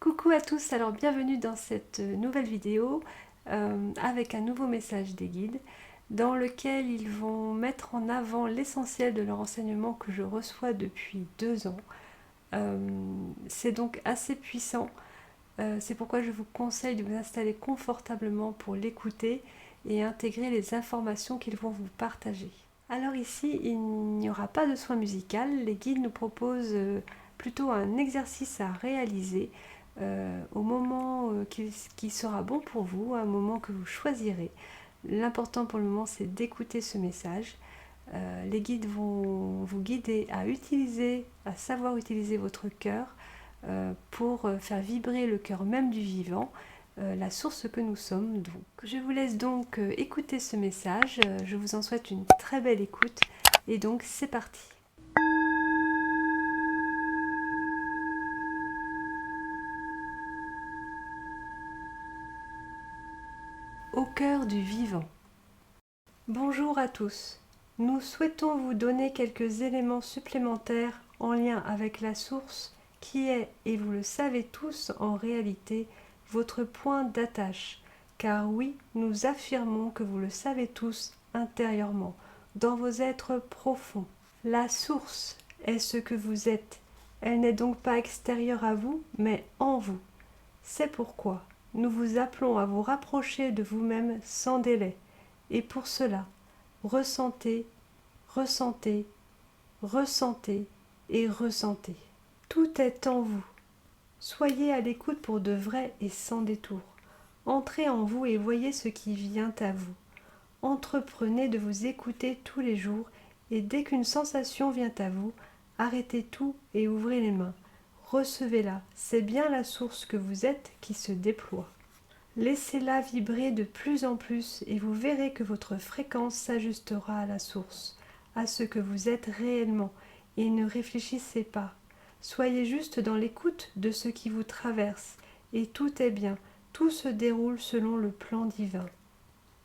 Coucou à tous, alors bienvenue dans cette nouvelle vidéo avec un nouveau message des guides dans lequel ils vont mettre en avant l'essentiel de leur enseignement que je reçois depuis 2 ans. C'est donc assez puissant, c'est pourquoi je vous conseille de vous installer confortablement pour l'écouter et intégrer les informations qu'ils vont vous partager. Alors ici, il n'y aura pas de soin musical, les guides nous proposent plutôt un exercice à réaliser au moment qui sera bon pour vous, un moment que vous choisirez. L'important pour le moment, c'est d'écouter ce message. Les guides vont vous guider à savoir utiliser votre cœur pour faire vibrer le cœur même du vivant, la source que nous sommes. Donc, je vous laisse donc écouter ce message. Je vous en souhaite une très belle écoute. Et donc, c'est parti. Au cœur du vivant. Bonjour à tous. Nous souhaitons vous donner quelques éléments supplémentaires en lien avec la source qui est, et vous le savez tous en réalité, votre point d'attache. Car oui, nous affirmons que vous le savez tous intérieurement, dans vos êtres profonds. La source est ce que vous êtes. Elle n'est donc pas extérieure à vous, mais en vous. C'est pourquoi nous vous appelons à vous rapprocher de vous-même sans délai. Et pour cela, ressentez, ressentez, ressentez et ressentez. Tout est en vous. Soyez à l'écoute pour de vrai et sans détour. Entrez en vous et voyez ce qui vient à vous. Entreprenez de vous écouter tous les jours et dès qu'une sensation vient à vous, arrêtez tout et ouvrez les mains. Recevez-la, c'est bien la source que vous êtes qui se déploie. Laissez-la vibrer de plus en plus et vous verrez que votre fréquence s'ajustera à la source, à ce que vous êtes réellement, et ne réfléchissez pas. Soyez juste dans l'écoute de ce qui vous traverse, et tout est bien, tout se déroule selon le plan divin.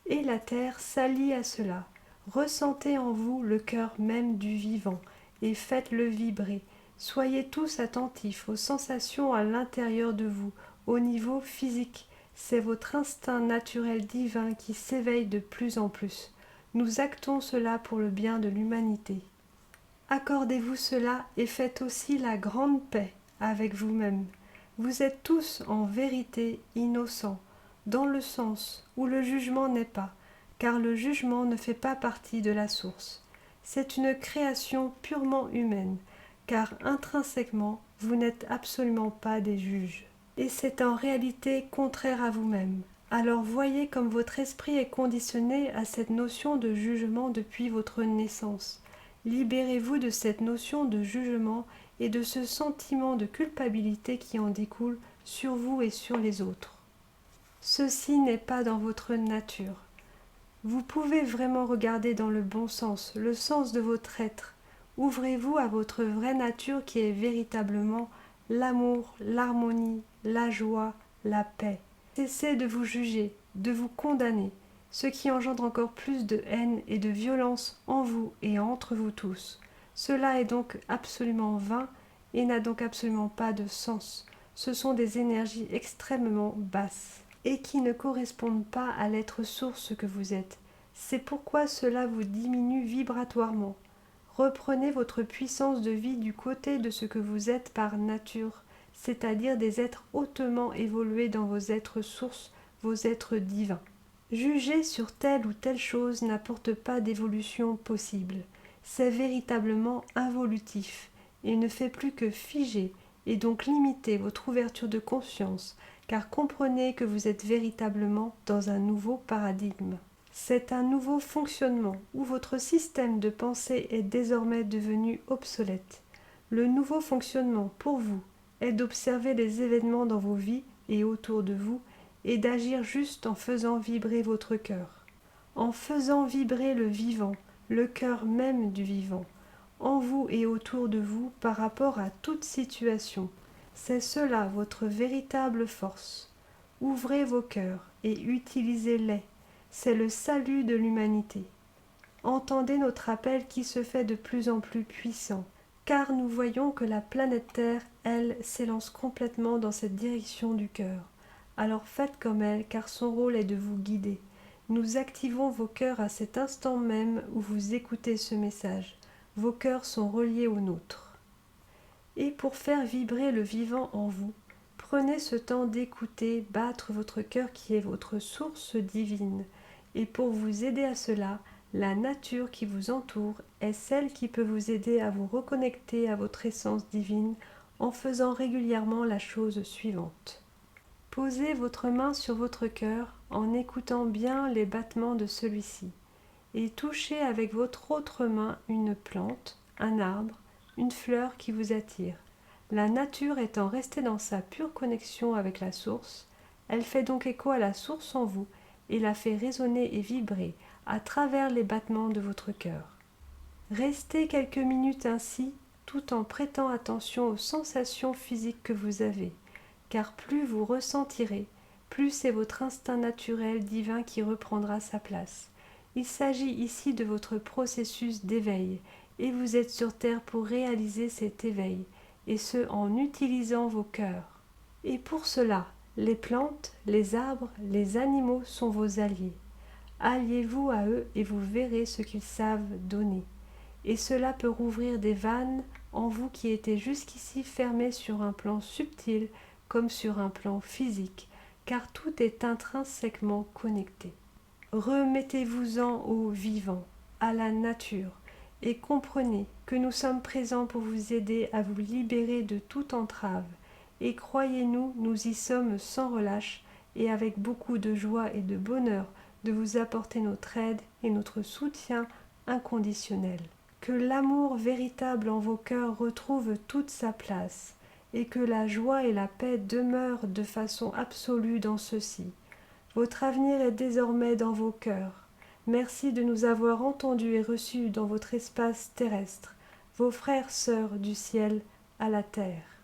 Et la terre s'allie à cela. Ressentez en vous le cœur même du vivant, et faites-le vibrer. Soyez tous attentifs aux sensations à l'intérieur de vous, au niveau physique. C'est votre instinct naturel divin qui s'éveille de plus en plus. Nous actons cela pour le bien de l'humanité. Accordez-vous cela et faites aussi la grande paix avec vous-même. Vous êtes tous en vérité innocents, dans le sens où le jugement n'est pas, car le jugement ne fait pas partie de la source. C'est une création purement humaine, car intrinsèquement, vous n'êtes absolument pas des juges. Et c'est en réalité contraire à vous-même. Alors voyez comme votre esprit est conditionné à cette notion de jugement depuis votre naissance. Libérez-vous de cette notion de jugement et de ce sentiment de culpabilité qui en découle sur vous et sur les autres. Ceci n'est pas dans votre nature. Vous pouvez vraiment regarder dans le bon sens, le sens de votre être. Ouvrez-vous à votre vraie nature qui est véritablement l'amour, l'harmonie, la joie, la paix. Cessez de vous juger, de vous condamner, ce qui engendre encore plus de haine et de violence en vous et entre vous tous. Cela est donc absolument vain et n'a donc absolument pas de sens. Ce sont des énergies extrêmement basses et qui ne correspondent pas à l'être source que vous êtes. C'est pourquoi cela vous diminue vibratoirement. Reprenez votre puissance de vie du côté de ce que vous êtes par nature, c'est-à-dire des êtres hautement évolués dans vos êtres sources, vos êtres divins. Juger sur telle ou telle chose n'apporte pas d'évolution possible. C'est véritablement involutif et ne fait plus que figer et donc limiter votre ouverture de conscience, car comprenez que vous êtes véritablement dans un nouveau paradigme. C'est un nouveau fonctionnement où votre système de pensée est désormais devenu obsolète. Le nouveau fonctionnement pour vous est d'observer les événements dans vos vies et autour de vous et d'agir juste en faisant vibrer votre cœur. En faisant vibrer le vivant, le cœur même du vivant, en vous et autour de vous par rapport à toute situation. C'est cela votre véritable force. Ouvrez vos cœurs et utilisez-les. C'est le salut de l'humanité. Entendez notre appel qui se fait de plus en plus puissant, car nous voyons que la planète Terre, elle, s'élance complètement dans cette direction du cœur. Alors faites comme elle, car son rôle est de vous guider. Nous activons vos cœurs à cet instant même où vous écoutez ce message. Vos cœurs sont reliés aux nôtres. Et pour faire vibrer le vivant en vous, prenez ce temps d'écouter battre votre cœur qui est votre source divine. Et pour vous aider à cela, la nature qui vous entoure est celle qui peut vous aider à vous reconnecter à votre essence divine en faisant régulièrement la chose suivante. Posez votre main sur votre cœur en écoutant bien les battements de celui-ci et touchez avec votre autre main une plante, un arbre, une fleur qui vous attire. La nature étant restée dans sa pure connexion avec la source, elle fait donc écho à la source en vous et la fait résonner et vibrer à travers les battements de votre cœur. Restez quelques minutes ainsi tout en prêtant attention aux sensations physiques que vous avez, car plus vous ressentirez, plus c'est votre instinct naturel divin qui reprendra sa place. Il s'agit ici de votre processus d'éveil, et vous êtes sur Terre pour réaliser cet éveil, et ce en utilisant vos cœurs. Et pour cela, les plantes, les arbres, les animaux sont vos alliés. Alliez-vous à eux et vous verrez ce qu'ils savent donner. Et cela peut rouvrir des vannes en vous qui étaient jusqu'ici fermées sur un plan subtil comme sur un plan physique, car tout est intrinsèquement connecté. Remettez-vous-en au vivant, à la nature, et comprenez que nous sommes présents pour vous aider à vous libérer de toute entrave, et croyez-nous, nous y sommes sans relâche et avec beaucoup de joie et de bonheur de vous apporter notre aide et notre soutien inconditionnel. Que l'amour véritable en vos cœurs retrouve toute sa place, et que la joie et la paix demeurent de façon absolue dans ceux-ci. Votre avenir est désormais dans vos cœurs. Merci de nous avoir entendus et reçus dans votre espace terrestre, vos frères, sœurs du ciel à la terre.